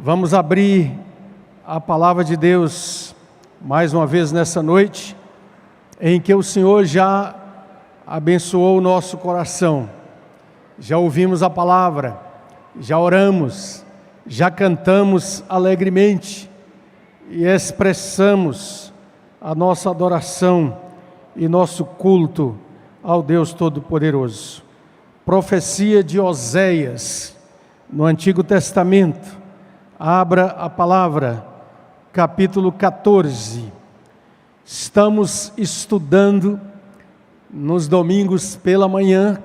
Vamos abrir a palavra de Deus mais uma vez nessa noite, em que o Senhor já abençoou o nosso coração. Já ouvimos a palavra, já oramos, já cantamos alegremente e expressamos a nossa adoração e nosso culto ao Deus Todo-Poderoso. Profecia de Oséias, no Antigo Testamento. Abra a palavra, capítulo 14. Estamos estudando nos domingos pela manhã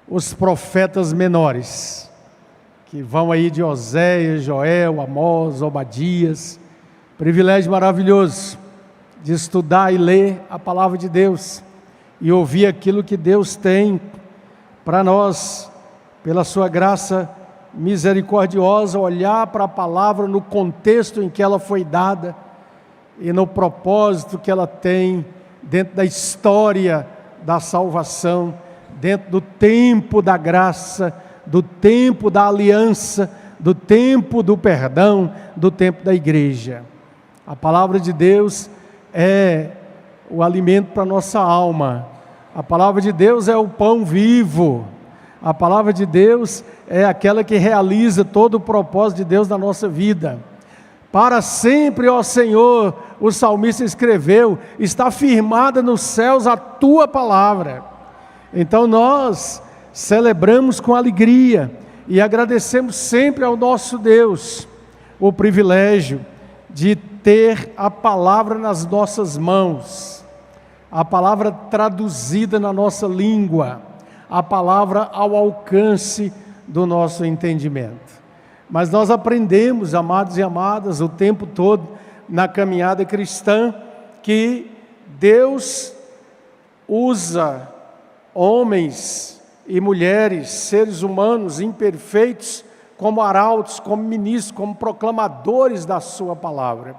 os profetas menores, que vão aí de Oséias, Joel, Amós, Obadias. Privilégio maravilhoso de estudar e ler a palavra de Deus e ouvir aquilo que Deus tem para nós, pela sua graça misericordiosa, olhar para a palavra no contexto em que ela foi dada e no propósito que ela tem dentro da história da salvação, dentro do tempo da graça, do tempo da aliança, do tempo do perdão, do tempo da igreja. A palavra de Deus é o alimento para a nossa alma. A palavra de Deus é o pão vivo. A palavra de Deus é aquela que realiza todo o propósito de Deus na nossa vida. Para sempre, ó Senhor, o salmista escreveu, está firmada nos céus a tua palavra. Então nós celebramos com alegria e agradecemos sempre ao nosso Deus o privilégio de ter a palavra nas nossas mãos, a palavra traduzida na nossa língua, a palavra ao alcance do nosso entendimento. Mas nós aprendemos, amados e amadas, o tempo todo na caminhada cristã, que Deus usa homens e mulheres, seres humanos imperfeitos, como arautos, como ministros, como proclamadores da sua palavra.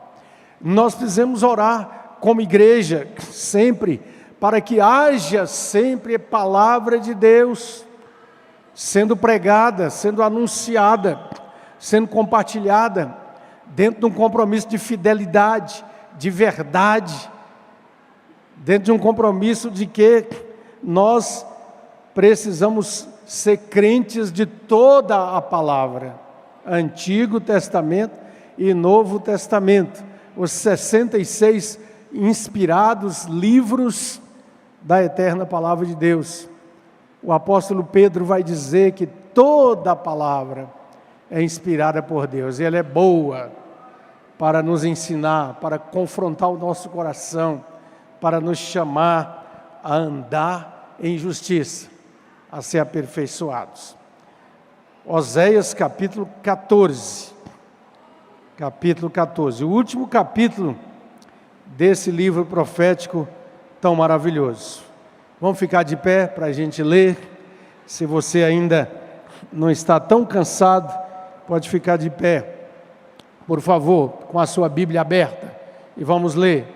Nós precisamos orar como igreja, sempre, para que haja sempre palavra de Deus sendo pregada, sendo anunciada, sendo compartilhada, dentro de um compromisso de fidelidade, de verdade, dentro de um compromisso de que nós precisamos ser crentes de toda a palavra, Antigo Testamento e Novo Testamento, os 66 inspirados livros da eterna palavra de Deus. O apóstolo Pedro vai dizer que toda a palavra é inspirada por Deus, e ela é boa para nos ensinar, para confrontar o nosso coração, para nos chamar a andar em justiça, a ser aperfeiçoados. Oséias capítulo 14. Capítulo 14, o último capítulo desse livro profético tão maravilhoso. Vamos ficar de pé para a gente ler. Se você ainda não está tão cansado, pode ficar de pé, por favor, com a sua Bíblia aberta, e vamos ler.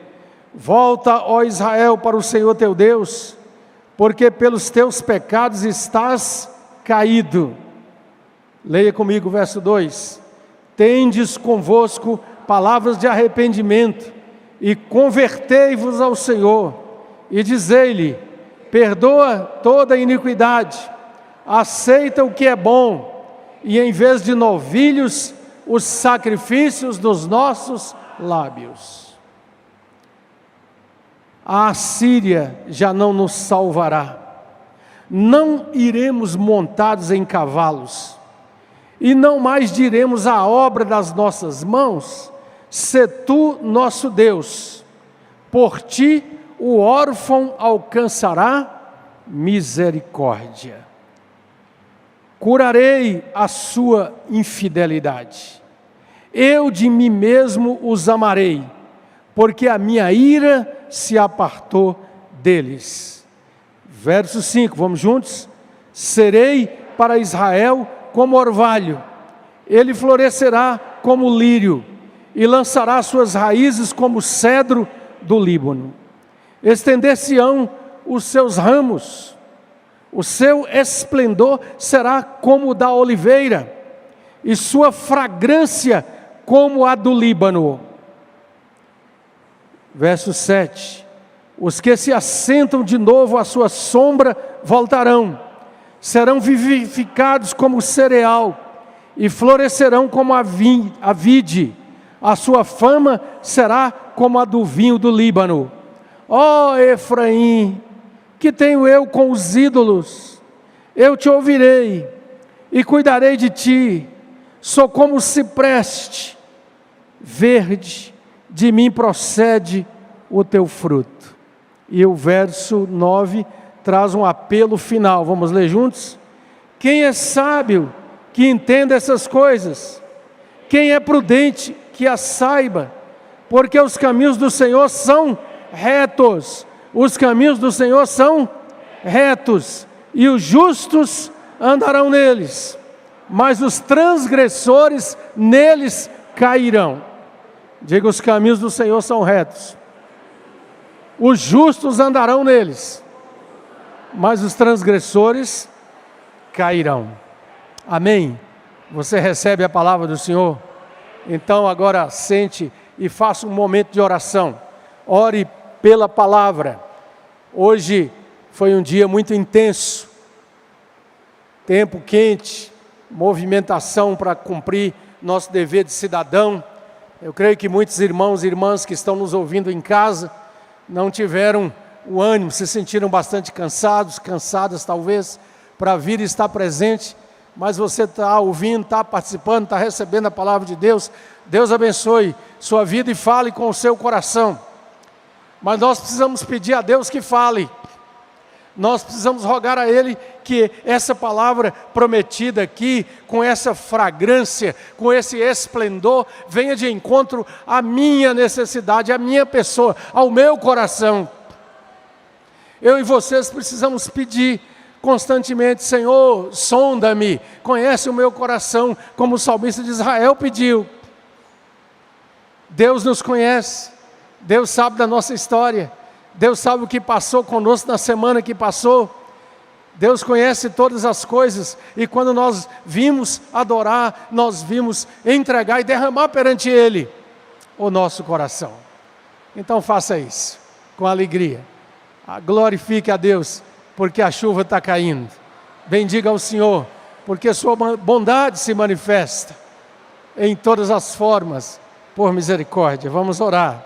Volta, ó Israel, para o Senhor teu Deus, porque pelos teus pecados estás caído. Leia comigo o verso 2. Tendes convosco palavras de arrependimento, e convertei-vos ao Senhor, e dizei-lhe: perdoa toda a iniquidade, aceita o que é bom, e em vez de novilhos, os sacrifícios dos nossos lábios. A Assíria já não nos salvará, não iremos montados em cavalos, e não mais diremos a obra das nossas mãos: sê tu nosso Deus, por ti o órfão alcançará misericórdia. Curarei a sua infidelidade, eu de mim mesmo os amarei, porque a minha ira se apartou deles. Verso 5, vamos juntos? Serei para Israel como orvalho, ele florescerá como lírio, e lançará suas raízes como cedro do Líbano. Estender-se-ão os seus ramos, o seu esplendor será como o da oliveira, e sua fragrância como a do Líbano. Verso 7. Os que se assentam de novo à sua sombra voltarão, serão vivificados como o cereal e florescerão como a vide. A sua fama será como a do vinho do Líbano. Ó Efraim, que tenho eu com os ídolos? Eu te ouvirei e cuidarei de ti. Sou como o cipreste verde, de mim procede o teu fruto. E o verso 9 traz um apelo final. Vamos ler juntos? Quem é sábio que entenda essas coisas? Quem é prudente que as saiba? Porque os caminhos do Senhor são retos. Os caminhos do Senhor são retos, e os justos andarão neles, mas os transgressores neles cairão. Diga: os caminhos do Senhor são retos. Os justos andarão neles, mas os transgressores cairão. Amém? Você recebe a palavra do Senhor? Então agora sente e faça um momento de oração. Ore pela palavra. Hoje foi um dia muito intenso. Tempo quente, movimentação para cumprir nosso dever de cidadão. Eu creio que muitos irmãos e irmãs que estão nos ouvindo em casa não tiveram o ânimo, se sentiram bastante cansados, cansadas talvez, para vir e estar presente, mas você está ouvindo, está participando, está recebendo a palavra de Deus. Deus abençoe sua vida e fale com o seu coração. Mas nós precisamos pedir a Deus que fale. Nós precisamos rogar a Ele que essa palavra prometida aqui, com essa fragrância, com esse esplendor, venha de encontro à minha necessidade, à minha pessoa, ao meu coração. Eu e vocês precisamos pedir constantemente: Senhor, sonda-me, conhece o meu coração, como o salmista de Israel pediu. Deus nos conhece, Deus sabe da nossa história, Deus sabe o que passou conosco na semana que passou. Deus conhece todas as coisas, e quando nós vimos adorar, nós vimos entregar e derramar perante Ele o nosso coração. Então faça isso, com alegria. Glorifique a Deus, porque a chuva está caindo. Bendiga ao Senhor, porque sua bondade se manifesta em todas as formas, por misericórdia. Vamos orar.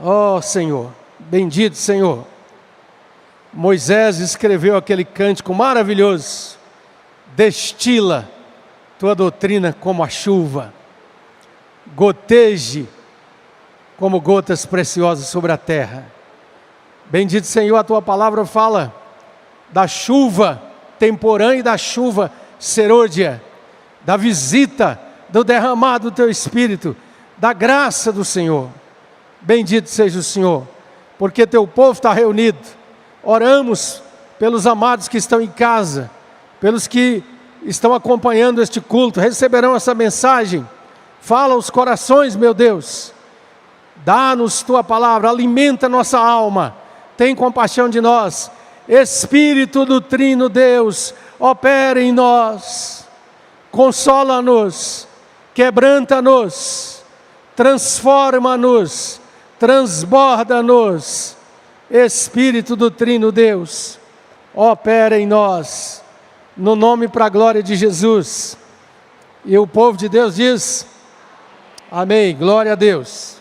Ó Senhor, bendito Senhor. Moisés escreveu aquele cântico maravilhoso: destila tua doutrina como a chuva, goteje como gotas preciosas sobre a terra. Bendito Senhor, a tua palavra fala da chuva temporã e da chuva serôdia, da visita, do derramar do teu Espírito, da graça do Senhor. Bendito seja o Senhor, porque teu povo está reunido. Oramos pelos amados que estão em casa, pelos que estão acompanhando este culto, receberão essa mensagem. Fala aos corações, meu Deus. Dá-nos tua palavra, alimenta nossa alma. Tem compaixão de nós. Espírito do Trino Deus, opera em nós. Consola-nos, quebranta-nos, transforma-nos, transborda-nos. Espírito do Trino Deus, opera em nós, no nome e para a glória de Jesus. E o povo de Deus diz: amém, glória a Deus.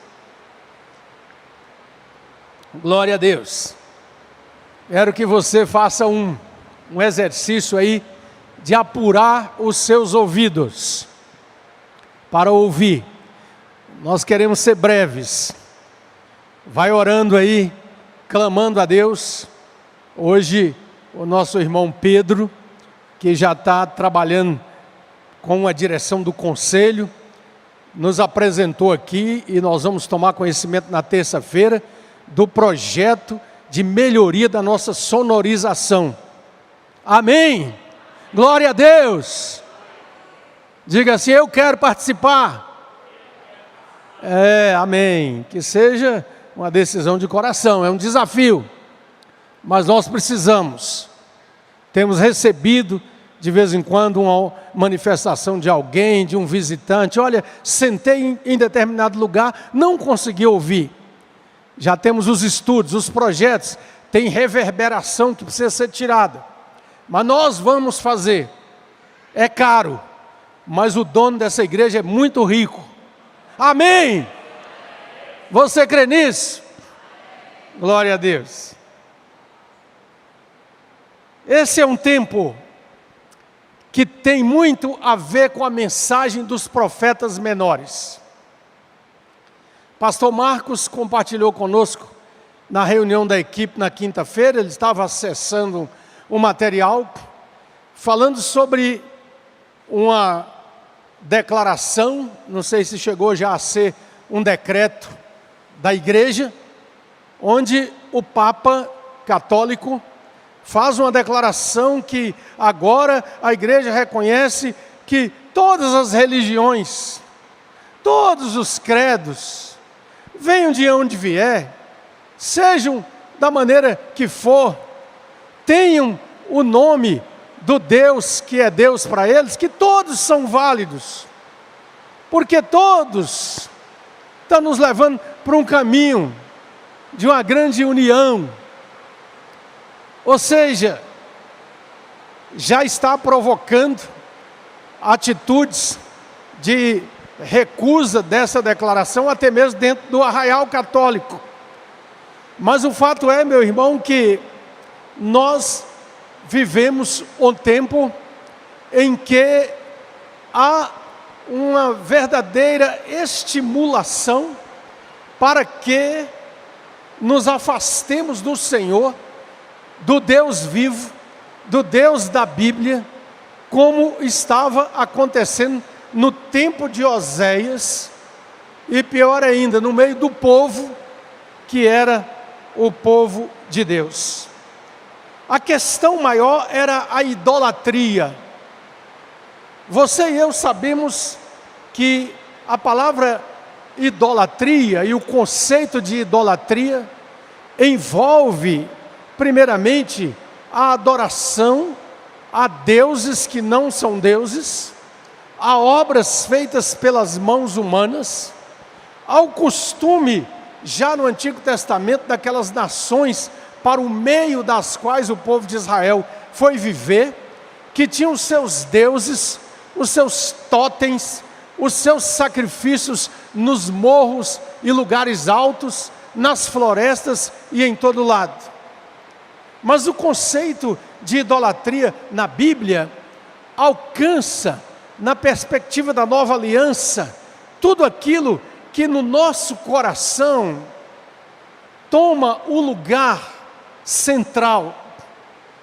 Glória a Deus. Quero que você faça um exercício aí, de apurar os seus ouvidos, para ouvir. Nós queremos ser breves. Vai orando aí, clamando a Deus. Hoje o nosso irmão Pedro, que já está trabalhando com a direção do conselho, nos apresentou aqui, e nós vamos tomar conhecimento na terça-feira do projeto de melhoria da nossa sonorização. Amém? Glória a Deus. Diga assim: eu quero participar. Amém. Que seja uma decisão de coração, é um desafio, mas nós precisamos. Temos recebido de vez em quando, uma manifestação de alguém, de um visitante. Olha, sentei em determinado lugar, não consegui ouvir. Já temos os estudos, os projetos, tem reverberação que precisa ser tirada. Mas nós vamos fazer. É caro, mas o dono dessa igreja é muito rico. Amém? Você crê nisso? Glória a Deus. Esse é um tempo que tem muito a ver com a mensagem dos profetas menores. Pastor Marcos compartilhou conosco na reunião da equipe na quinta-feira. Ele estava acessando o material, falando sobre uma declaração, não sei se chegou já a ser um decreto da igreja, onde o Papa católico faz uma declaração que agora a igreja reconhece que todas as religiões, todos os credos, venham de onde vier, sejam da maneira que for, tenham o nome do Deus que é Deus para eles, que todos são válidos, porque todos estão nos levando para um caminho de uma grande união. Ou seja, já está provocando atitudes de recusa dessa declaração, até mesmo dentro do arraial católico. Mas o fato é, meu irmão, que nós vivemos um tempo em que há uma verdadeira estimulação para que nos afastemos do Senhor, do Deus vivo, do Deus da Bíblia, como estava acontecendo no tempo de Oséias, e pior ainda, no meio do povo, que era o povo de Deus. A questão maior era a idolatria. Você e eu sabemos que a palavra idolatria e o conceito de idolatria envolve, primeiramente, a adoração a deuses que não são deuses, a obras feitas pelas mãos humanas, ao costume, já no Antigo Testamento, daquelas nações para o meio das quais o povo de Israel foi viver, que tinham os seus deuses, os seus totens, os seus sacrifícios nos morros e lugares altos, nas florestas e em todo lado. Mas o conceito de idolatria na Bíblia alcança, na perspectiva da nova aliança, tudo aquilo que no nosso coração toma o lugar central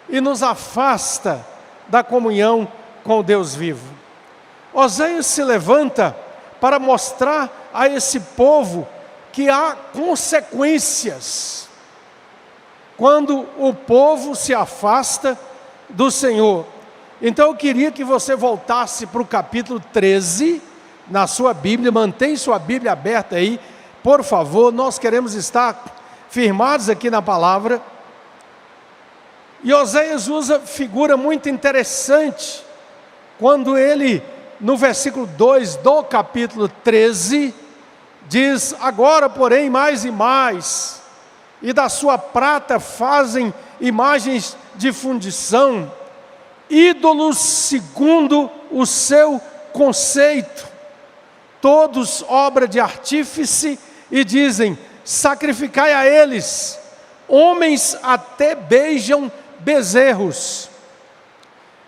e nos afasta da comunhão com o Deus vivo. Oséias se levanta para mostrar a esse povo que há consequências quando o povo se afasta do Senhor. Então eu queria que você voltasse para o capítulo 13, na sua Bíblia, mantém sua Bíblia aberta aí, por favor, nós queremos estar firmados aqui na palavra. E Oséias usa figura muito interessante, quando ele, no versículo 2 do capítulo 13, diz: agora, porém, mais e mais, e da sua prata fazem imagens de fundição, ídolos segundo o seu conceito, todos obra de artífice, e dizem: sacrificai a eles, homens até beijam bezerros.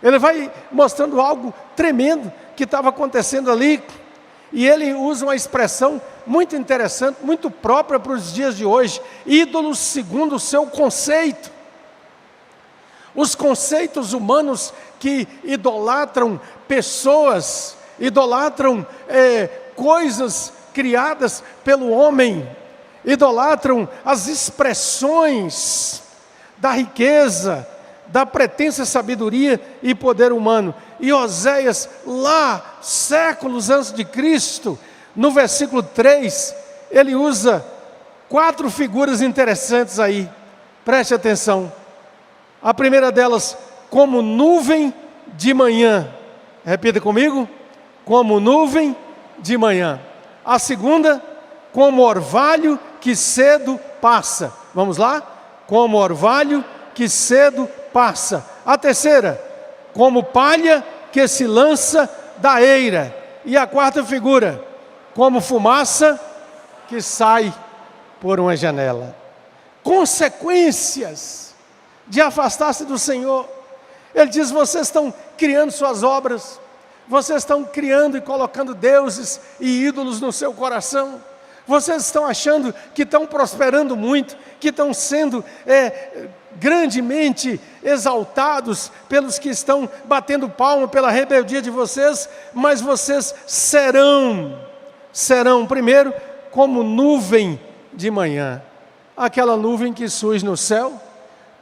Ele vai mostrando algo tremendo que estava acontecendo ali, e ele usa uma expressão muito interessante, muito própria para os dias de hoje: ídolos segundo o seu conceito. Os conceitos humanos que idolatram pessoas, idolatram coisas criadas pelo homem, idolatram as expressões da riqueza, da pretensa sabedoria e poder humano. E Oséias, lá, séculos antes de Cristo, no versículo 3, ele usa 4 figuras interessantes aí, preste atenção. A primeira delas, como nuvem de manhã. Repita comigo: como nuvem de manhã. A segunda, como orvalho que cedo passa. Vamos lá? Como orvalho que cedo passa. A terceira, como palha que se lança da eira. E a quarta figura, como fumaça que sai por uma janela. Consequências de afastar-se do Senhor. Ele diz: vocês estão criando suas obras, vocês estão criando e colocando deuses e ídolos no seu coração, vocês estão achando que estão prosperando muito, que estão sendo grandemente exaltados pelos que estão batendo palma pela rebeldia de vocês, mas vocês serão primeiro como nuvem de manhã. Aquela nuvem que surge no céu,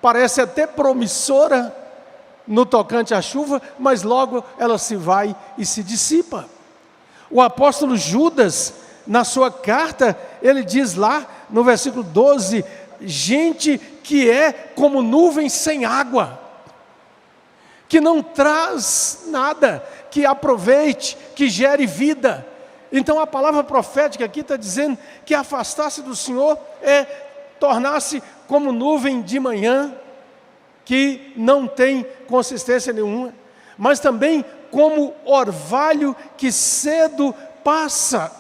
parece até promissora no tocante à chuva, mas logo ela se vai e se dissipa. O apóstolo Judas, na sua carta, ele diz lá no versículo 12, gente que é como nuvem sem água, que não traz nada, que aproveite, que gere vida. Então a palavra profética aqui está dizendo que afastar-se do Senhor é tornar-se como nuvem de manhã, que não tem consistência nenhuma, mas também como orvalho que cedo passa.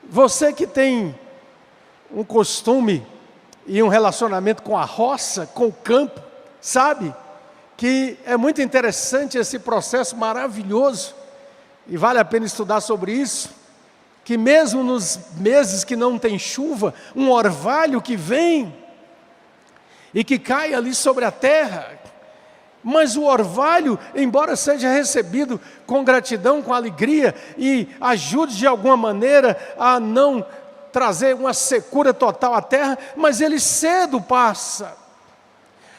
Você que tem um costume e um relacionamento com a roça, com o campo, sabe que é muito interessante esse processo maravilhoso, e vale a pena estudar sobre isso, que mesmo nos meses que não tem chuva, um orvalho que vem e que cai ali sobre a terra, mas o orvalho, embora seja recebido com gratidão, com alegria, e ajude de alguma maneira a não trazer uma secura total à terra, mas ele cedo passa.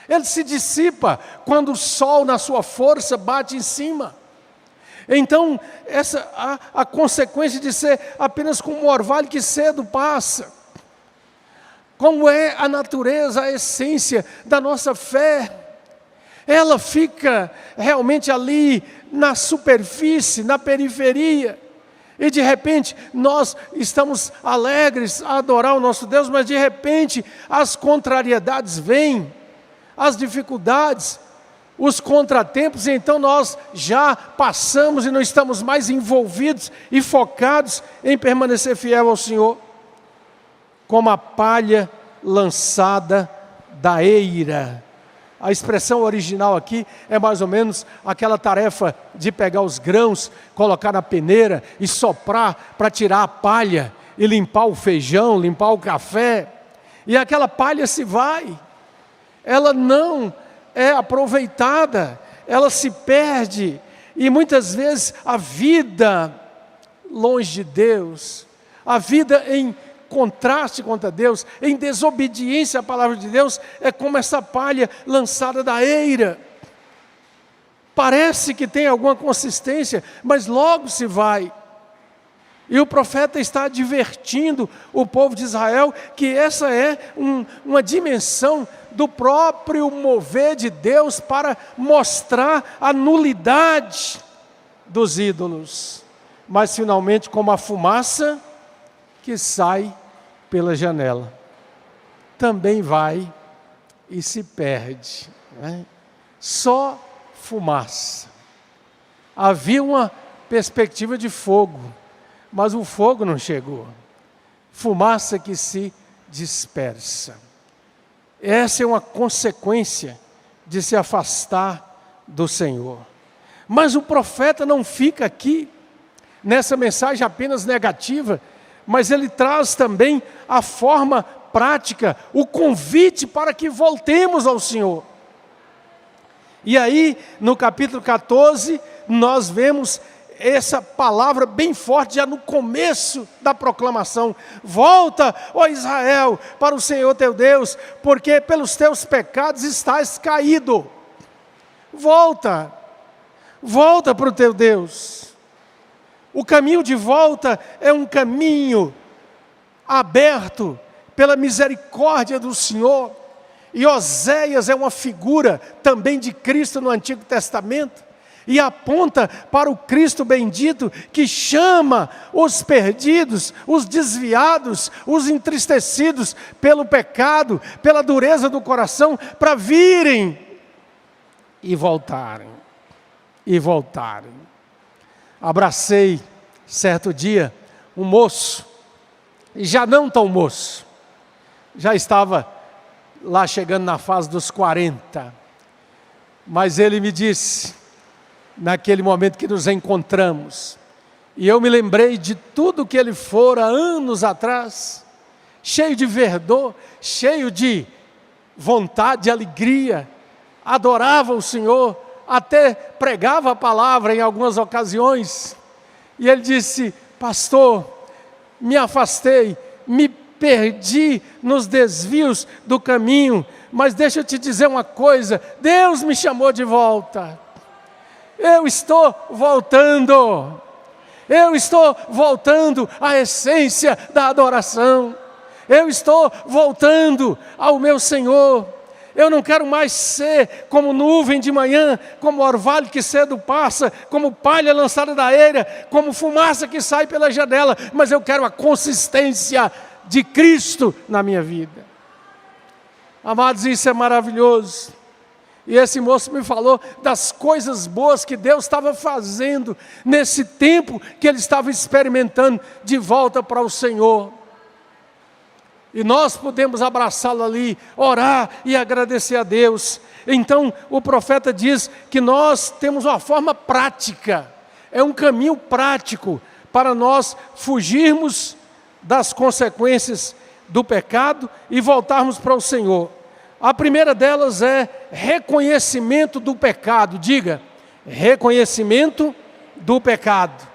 Ele se dissipa quando o sol na sua força bate em cima. Então, a consequência de ser apenas como um orvalho que cedo passa. Como é a natureza, a essência da nossa fé. Ela fica realmente ali na superfície, na periferia. E de repente nós estamos alegres a adorar o nosso Deus, mas de repente as contrariedades vêm, as dificuldades, os contratempos, e então nós já passamos e não estamos mais envolvidos e focados em permanecer fiel ao Senhor. Como a palha lançada da eira. A expressão original aqui é mais ou menos aquela tarefa de pegar os grãos, colocar na peneira e soprar para tirar a palha e limpar o feijão, limpar o café. E aquela palha se vai, ela não é aproveitada, ela se perde. E muitas vezes a vida longe de Deus, a vida em contraste contra Deus, em desobediência à palavra de Deus, é como essa palha lançada da eira. Parece que tem alguma consistência, mas logo se vai. E o profeta está advertindo o povo de Israel que essa é uma dimensão do próprio mover de Deus para mostrar a nulidade dos ídolos. Mas finalmente, como a fumaça que sai pela janela, também vai e se perde, né? Só fumaça. Havia uma perspectiva de fogo, mas o fogo não chegou. Fumaça que se dispersa. Essa é uma consequência de se afastar do Senhor. Mas o profeta não fica aqui nessa mensagem apenas negativa, mas ele traz também a forma prática, o convite para que voltemos ao Senhor. E aí, no capítulo 14, nós vemos essa palavra bem forte, já no começo da proclamação: volta, ó Israel, para o Senhor teu Deus, porque pelos teus pecados estás caído. Volta para o teu Deus. O caminho de volta é um caminho aberto pela misericórdia do Senhor. E Oséias é uma figura também de Cristo no Antigo Testamento, e aponta para o Cristo bendito que chama os perdidos, os desviados, os entristecidos pelo pecado, pela dureza do coração, para virem e voltarem. E voltarem. Abracei, certo dia, um moço, e já não tão moço, já estava lá chegando na fase dos 40, mas ele me disse, naquele momento que nos encontramos, e eu me lembrei de tudo que ele fora anos atrás, cheio de verdor, cheio de vontade, de alegria, adorava o Senhor, até pregava a palavra em algumas ocasiões, e ele disse: pastor, me afastei, me perdi nos desvios do caminho, mas deixa eu te dizer uma coisa, Deus me chamou de volta. Eu estou voltando à essência da adoração, eu estou voltando ao meu Senhor. Eu não quero mais ser como nuvem de manhã, como orvalho que cedo passa, como palha lançada da eira, como fumaça que sai pela janela, mas eu quero a consistência de Cristo na minha vida. Amados, isso é maravilhoso. E esse moço me falou das coisas boas que Deus estava fazendo nesse tempo que ele estava experimentando de volta para o Senhor. E nós podemos abraçá-lo ali, orar e agradecer a Deus. Então o profeta diz que nós temos uma forma prática, é um caminho prático para nós fugirmos das consequências do pecado e voltarmos para o Senhor. A primeira delas é reconhecimento do pecado. Diga, reconhecimento do pecado.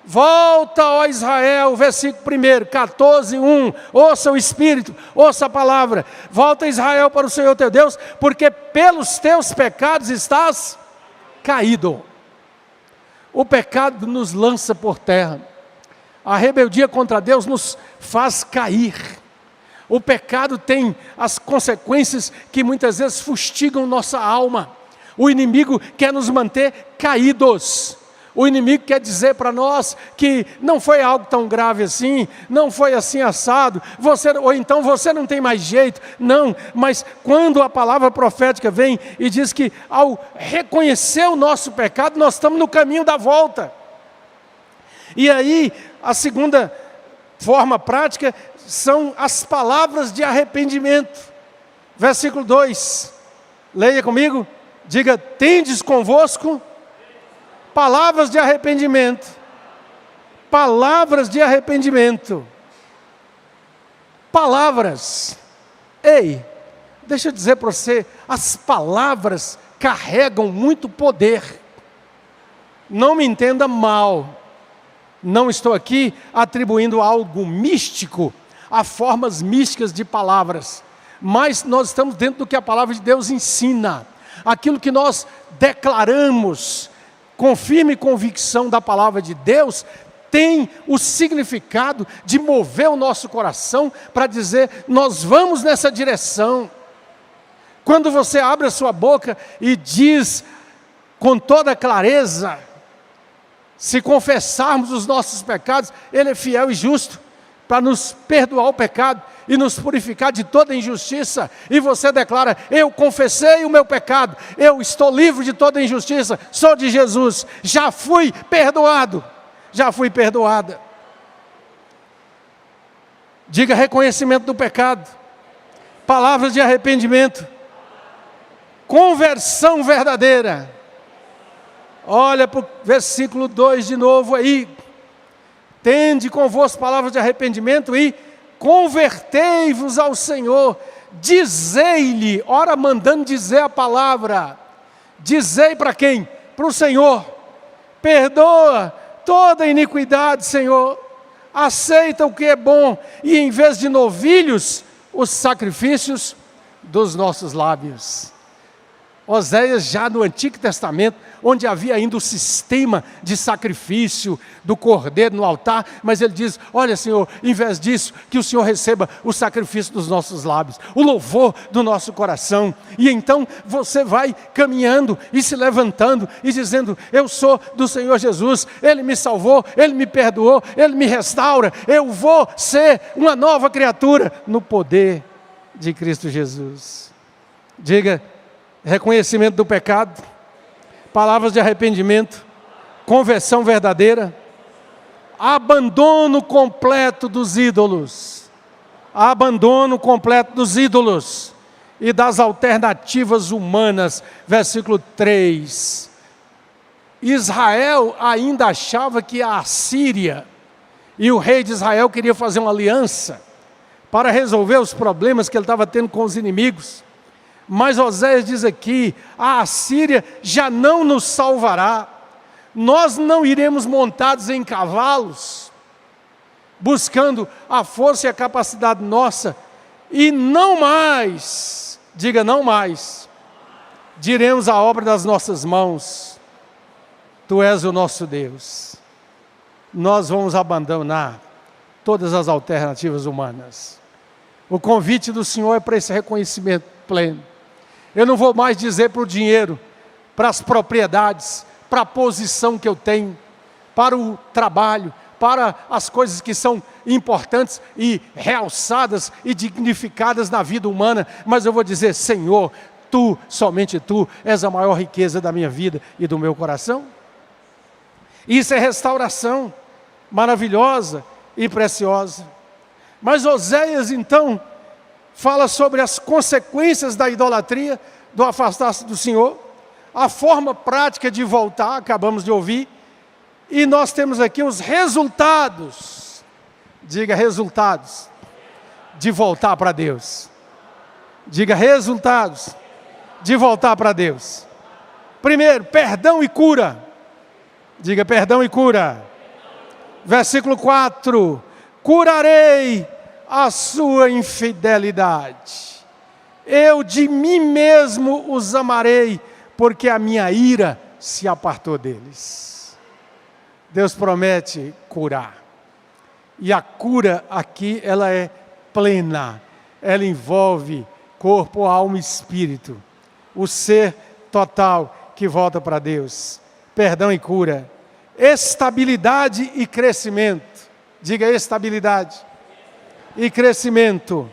Volta, ó Israel, versículo 1, 14, 1. Ouça o Espírito, ouça a palavra. Volta, Israel, para o Senhor teu Deus, porque pelos teus pecados estás caído. O pecado nos lança por terra. A rebeldia contra Deus nos faz cair. O pecado tem as consequências que muitas vezes fustigam nossa alma. O inimigo quer nos manter caídos. O inimigo quer dizer para nós que não foi algo tão grave assim, não foi assim assado, ou então você não tem mais jeito. Não, mas quando a palavra profética vem e diz que ao reconhecer o nosso pecado, nós estamos no caminho da volta. E aí, a segunda forma prática são as palavras de arrependimento. Versículo 2, leia comigo, diga: tendes convosco palavras de arrependimento. Palavras de arrependimento. Palavras. Ei, deixa eu dizer para você, as palavras carregam muito poder. Não me entenda mal. Não estou aqui atribuindo algo místico a formas místicas de palavras, mas nós estamos dentro do que a palavra de Deus ensina. Aquilo que nós declaramos com firme convicção da palavra de Deus tem o significado de mover o nosso coração para dizer: nós vamos nessa direção. Quando você abre a sua boca e diz com toda clareza: se confessarmos os nossos pecados, Ele é fiel e justo para nos perdoar o pecado e nos purificar de toda injustiça. E você declara: eu confessei o meu pecado, eu estou livre de toda injustiça, sou de Jesus, já fui perdoado, já fui perdoada. Diga: reconhecimento do pecado, palavras de arrependimento, conversão verdadeira. Olha para o versículo 2 de novo aí. Tende convosco palavras de arrependimento e convertei-vos ao Senhor. Dizei-lhe, ora mandando dizer a palavra. Dizei para quem? Para o Senhor. Perdoa toda iniquidade, Senhor. Aceita o que é bom. E em vez de novilhos, os sacrifícios dos nossos lábios. Oséias já no Antigo Testamento, onde havia ainda o sistema de sacrifício do cordeiro no altar, mas ele diz, olha Senhor, em vez disso, que o Senhor receba o sacrifício dos nossos lábios, o louvor do nosso coração. E então você vai caminhando e se levantando e dizendo, eu sou do Senhor Jesus, Ele me salvou, Ele me perdoou, Ele me restaura, eu vou ser uma nova criatura no poder de Cristo Jesus. Diga, reconhecimento do pecado, palavras de arrependimento, conversão verdadeira, abandono completo dos ídolos, abandono completo dos ídolos e das alternativas humanas. Versículo 3. Israel ainda achava que a Assíria e o rei de Israel queria fazer uma aliança para resolver os problemas que ele estava tendo com os inimigos. Mas Oséias diz aqui, a Assíria já não nos salvará, nós não iremos montados em cavalos, buscando a força e a capacidade nossa, e não mais, diga não mais, diremos a obra das nossas mãos, Tu és o nosso Deus. Nós vamos abandonar todas as alternativas humanas. O convite do Senhor é para esse reconhecimento pleno. Eu não vou mais dizer para o dinheiro, para as propriedades, para a posição que eu tenho, para o trabalho, para as coisas que são importantes e realçadas e dignificadas na vida humana, mas eu vou dizer, Senhor, Tu, somente Tu, és a maior riqueza da minha vida e do meu coração. Isso é restauração maravilhosa e preciosa. Mas Oséias então fala sobre as consequências da idolatria, do afastar-se do Senhor, a forma prática de voltar, acabamos de ouvir, e nós temos aqui os resultados, diga resultados, de voltar para Deus. Diga resultados de voltar para Deus. Primeiro, perdão e cura. Diga perdão e cura. Versículo 4, curarei a sua infidelidade. Eu de mim mesmo os amarei, porque a minha ira se apartou deles. Deus promete curar. E a cura aqui, ela é plena. Ela envolve corpo, alma e espírito. O ser total que volta para Deus. Perdão e cura. Estabilidade e crescimento. Diga estabilidade e crescimento.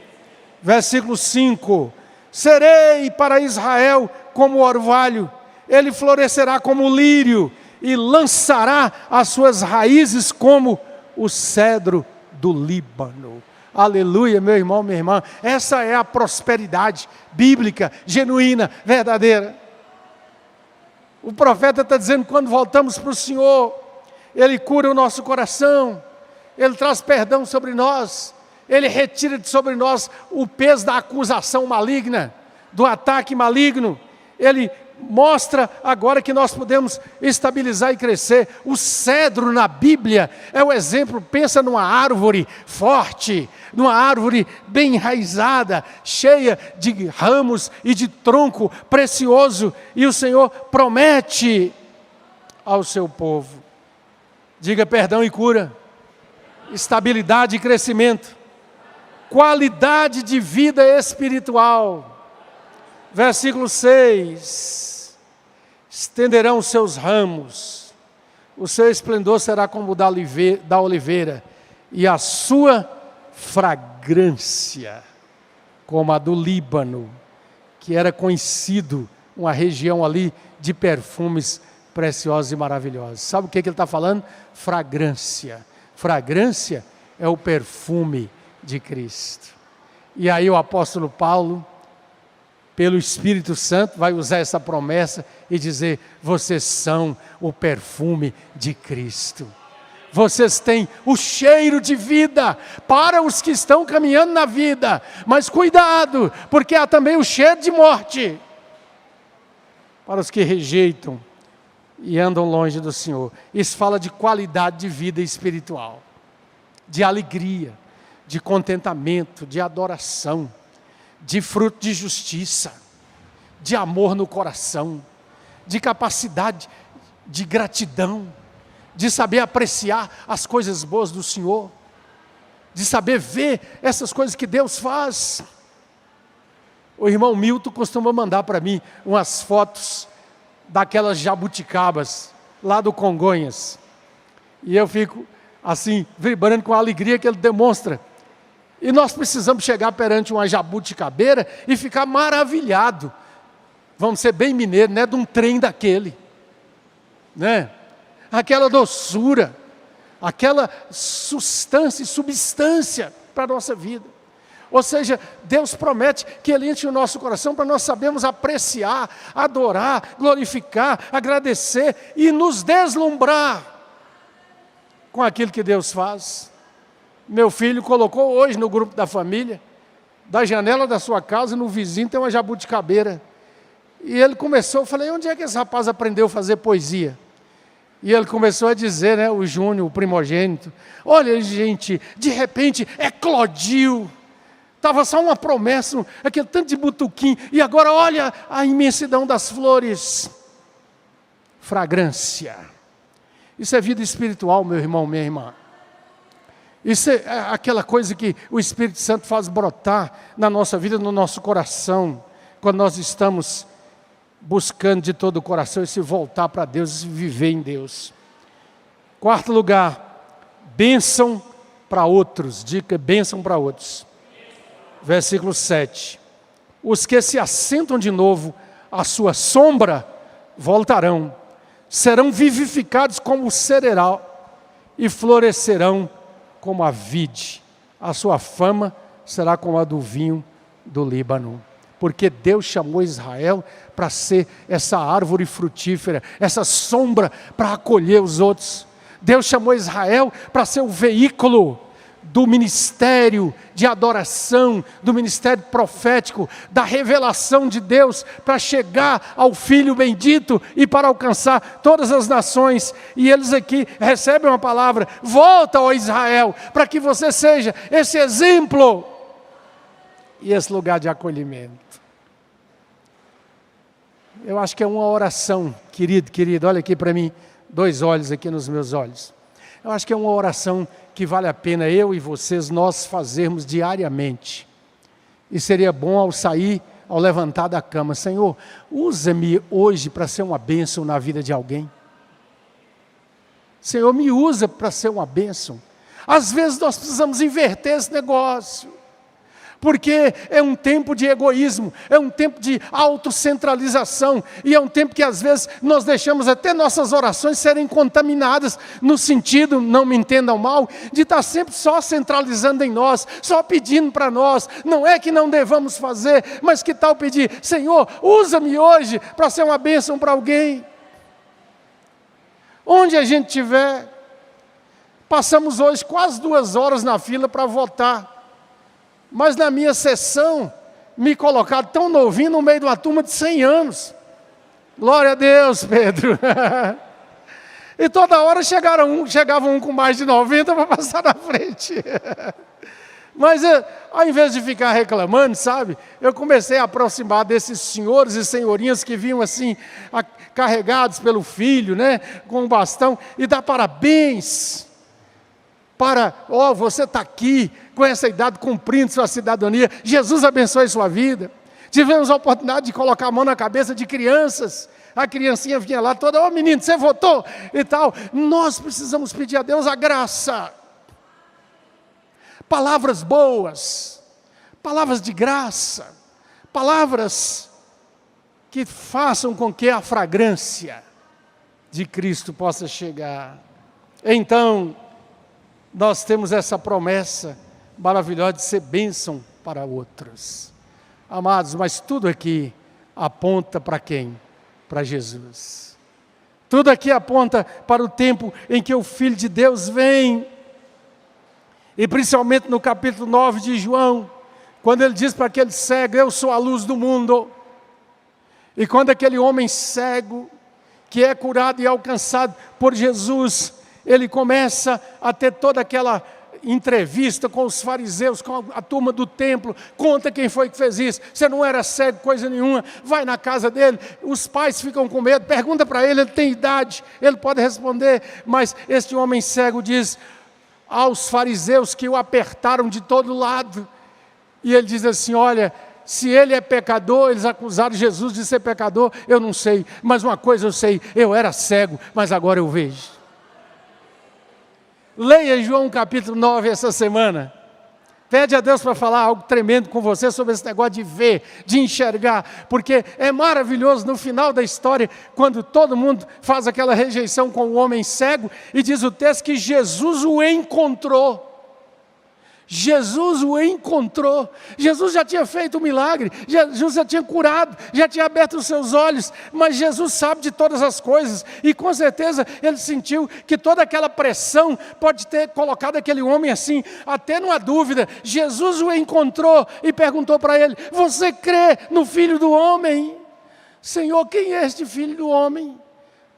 Versículo 5. Serei para Israel como orvalho, ele florescerá como o lírio e lançará as suas raízes como o cedro do Líbano. Aleluia, meu irmão, minha irmã. Essa é a prosperidade bíblica, genuína, verdadeira. O profeta está dizendo, quando voltamos para o Senhor, Ele cura o nosso coração, Ele traz perdão sobre nós, Ele retira de sobre nós o peso da acusação maligna, do ataque maligno. Ele mostra agora que nós podemos estabilizar e crescer. O cedro na Bíblia é o exemplo, pensa numa árvore forte, numa árvore bem enraizada, cheia de ramos e de tronco precioso, e o Senhor promete ao seu povo. Diga perdão e cura, estabilidade e crescimento, qualidade de vida espiritual. Versículo 6, estenderão os seus ramos, o seu esplendor será como o da oliveira, e a sua fragrância como a do Líbano, que era conhecido, uma região ali de perfumes preciosos e maravilhosos. Sabe o que ele está falando? Fragrância. Fragrância é o perfume de Cristo. E aí o apóstolo Paulo, pelo Espírito Santo, vai usar essa promessa e dizer, vocês são o perfume de Cristo. Vocês têm o cheiro de vida para os que estão caminhando na vida. Mas cuidado, porque há também o cheiro de morte para os que rejeitam e andam longe do Senhor. Isso fala de qualidade de vida espiritual, de alegria, de contentamento, de adoração, de fruto de justiça, de amor no coração, de capacidade de gratidão, de saber apreciar as coisas boas do Senhor, de saber ver essas coisas que Deus faz. O irmão Milton costuma mandar para mim umas fotos daquelas jabuticabas lá do Congonhas, e eu fico assim, vibrando com a alegria que ele demonstra. E nós precisamos chegar perante uma jabuticabeira e ficar maravilhado. Vamos ser bem mineiros, né? De um trem daquele, né? Aquela doçura, aquela substância para a nossa vida. Ou seja, Deus promete que Ele enche o nosso coração para nós sabermos apreciar, adorar, glorificar, agradecer e nos deslumbrar com aquilo que Deus faz. Meu filho colocou hoje no grupo da família, da janela da sua casa, no vizinho tem uma jabuticabeira. E ele começou, eu falei, onde é que esse rapaz aprendeu a fazer poesia? E ele começou a dizer, né, o Júnior, o primogênito, olha gente, de repente eclodiu, estava só uma promessa, aquele tanto de butuquim, e agora olha a imensidão das flores. Fragrância. Isso é vida espiritual, meu irmão, minha irmã. Isso é aquela coisa que o Espírito Santo faz brotar na nossa vida, no nosso coração, quando nós estamos buscando de todo o coração e se voltar para Deus e viver em Deus. Quarto lugar, bênção para outros. Dica, bênção para outros. Versículo 7. Os que se assentam de novo à sua sombra voltarão, serão vivificados como o cereal e florescerão como a vide. A sua fama será como a do vinho do Líbano. Porque Deus chamou Israel para ser essa árvore frutífera, essa sombra para acolher os outros. Deus chamou Israel para ser o veículo do ministério de adoração, do ministério profético, da revelação de Deus, para chegar ao Filho bendito e para alcançar todas as nações. E eles aqui recebem uma palavra: volta, ó Israel, para que você seja esse exemplo e esse lugar de acolhimento. Eu acho que é uma oração, querido, olha aqui para mim, 2 olhos aqui nos meus olhos. Eu acho que é uma oração que vale a pena eu e vocês, nós fazermos diariamente. E seria bom ao sair, ao levantar da cama: Senhor, usa-me hoje para ser uma bênção na vida de alguém. Senhor, me usa para ser uma bênção. Às vezes nós precisamos inverter esse negócio. Porque é um tempo de egoísmo, é um tempo de autocentralização, e é um tempo que às vezes nós deixamos até nossas orações serem contaminadas, no sentido, não me entendam mal, de estar sempre só centralizando em nós, só pedindo para nós. Não é que não devamos fazer, mas que tal pedir: Senhor, usa-me hoje para ser uma bênção para alguém. Onde a gente estiver. Passamos hoje quase 2 horas na fila para votar. Mas na minha sessão, me colocaram tão novinho no meio de uma turma de 100 anos. Glória a Deus, Pedro. E toda hora chegava um com mais de 90 para passar na frente. Mas ao invés de ficar reclamando, sabe, eu comecei a aproximar desses senhores e senhorinhas que vinham assim, carregados pelo filho, né, com um bastão, e dar parabéns. Você está aqui, com essa idade, cumprindo sua cidadania. Jesus abençoe sua vida. Tivemos a oportunidade de colocar a mão na cabeça de crianças. A criancinha vinha lá toda: menino, você votou? E tal. Nós precisamos pedir a Deus a graça. Palavras boas, palavras de graça, palavras que façam com que a fragrância de Cristo possa chegar. Então, nós temos essa promessa maravilhosa de ser bênção para outros. Amados, mas tudo aqui aponta para quem? Para Jesus. Tudo aqui aponta para o tempo em que o Filho de Deus vem. E principalmente no capítulo 9 de João, quando ele diz para aquele cego: eu sou a luz do mundo. E quando aquele homem cego, que é curado e alcançado por Jesus, ele começa a ter toda aquela entrevista com os fariseus, com a turma do templo, conta quem foi que fez isso, você não era cego, coisa nenhuma, vai na casa dele, os pais ficam com medo, pergunta para ele tem idade, ele pode responder, mas este homem cego diz aos fariseus que o apertaram de todo lado, e ele diz assim, olha, se ele é pecador, eles acusaram Jesus de ser pecador, eu não sei, mas uma coisa eu sei, eu era cego, mas agora eu vejo. Leia João capítulo 9 essa semana. Pede a Deus para falar algo tremendo com você sobre esse negócio de ver, de enxergar, porque é maravilhoso no final da história, quando todo mundo faz aquela rejeição com o homem cego, e diz o texto que Jesus o encontrou. Jesus o encontrou. Jesus já tinha feito um milagre, Jesus já tinha curado, já tinha aberto os seus olhos, mas Jesus sabe de todas as coisas, e com certeza ele sentiu que toda aquela pressão pode ter colocado aquele homem assim, até numa dúvida. Jesus o encontrou e perguntou para ele, você crê no Filho do Homem? Senhor, quem é este Filho do Homem?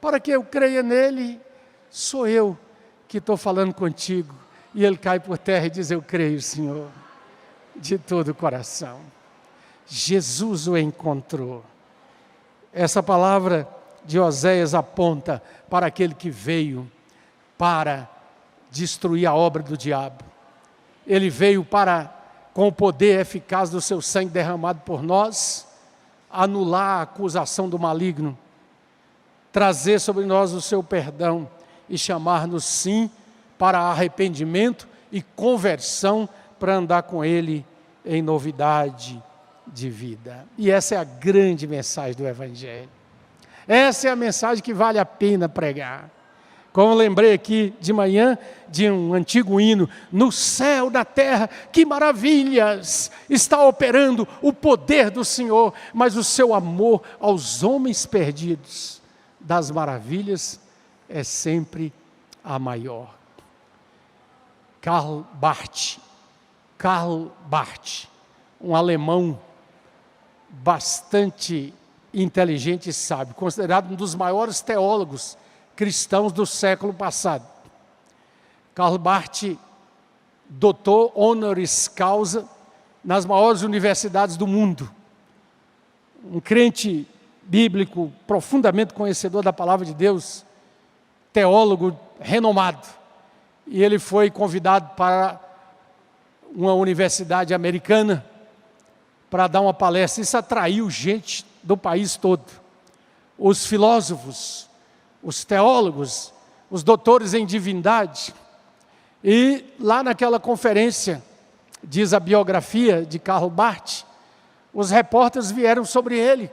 Para que eu creia nele? Sou eu que estou falando contigo. E ele cai por terra e diz, eu creio, Senhor, de todo o coração. Jesus o encontrou. Essa palavra de Oséias aponta para aquele que veio para destruir a obra do diabo. Ele veio para, com o poder eficaz do seu sangue derramado por nós, anular a acusação do maligno, trazer sobre nós o seu perdão e chamar-nos sim para arrependimento e conversão, para andar com Ele em novidade de vida. E essa é a grande mensagem do Evangelho. Essa é a mensagem que vale a pena pregar. Como eu lembrei aqui de manhã, de um antigo hino, no céu, na terra, que maravilhas está operando o poder do Senhor, mas o seu amor aos homens perdidos, das maravilhas, é sempre a maior. Karl Barth, um alemão bastante inteligente e sábio, considerado um dos maiores teólogos cristãos do século passado. Karl Barth, doutor honoris causa nas maiores universidades do mundo, um crente bíblico profundamente conhecedor da palavra de Deus, teólogo renomado. E ele foi convidado para uma universidade americana para dar uma palestra. Isso atraiu gente do país todo. Os filósofos, os teólogos, os doutores em divindade. E lá naquela conferência, diz a biografia de Karl Barth, os repórteres vieram sobre ele.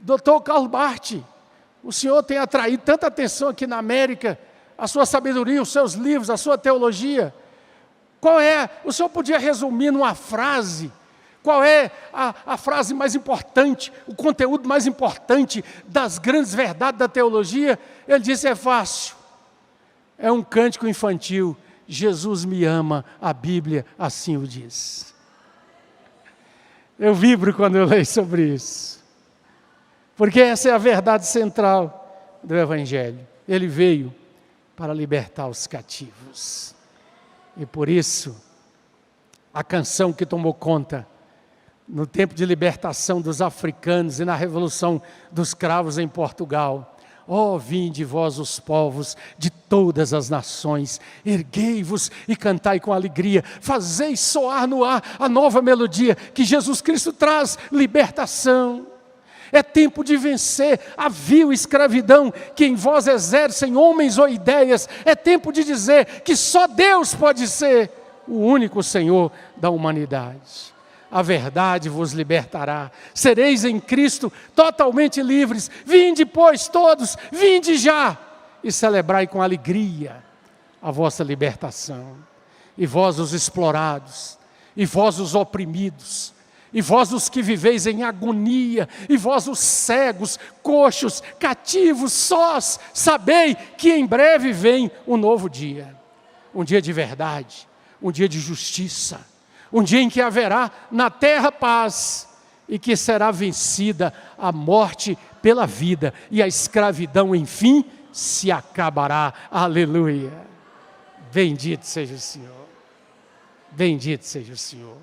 Doutor Karl Barth, o senhor tem atraído tanta atenção aqui na América, a sua sabedoria, os seus livros, a sua teologia. Qual é, o senhor podia resumir numa frase, qual é a frase mais importante, o conteúdo mais importante das grandes verdades da teologia? Ele disse, é fácil, é um cântico infantil, Jesus me ama, a Bíblia assim o diz. Eu vibro quando eu leio sobre isso, porque essa é a verdade central do Evangelho. Ele veio para libertar os cativos. E por isso, a canção que tomou conta no tempo de libertação dos africanos e na revolução dos cravos em Portugal. Ó, vinde vós os povos de todas as nações, erguei-vos e cantai com alegria, fazei soar no ar a nova melodia, que Jesus Cristo traz libertação. É tempo de vencer a vil escravidão que em vós exercem homens ou ideias. É tempo de dizer que só Deus pode ser o único Senhor da humanidade. A verdade vos libertará. Sereis em Cristo totalmente livres. Vinde, pois, todos, vinde já e celebrai com alegria a vossa libertação. E vós os explorados, e vós os oprimidos, e vós os que viveis em agonia, e vós os cegos, coxos, cativos, sós, sabei que em breve vem um novo dia. Um dia de verdade, um dia de justiça, um dia em que haverá na terra paz, e que será vencida a morte pela vida, e a escravidão, enfim, se acabará. Aleluia! Bendito seja o Senhor. Bendito seja o Senhor.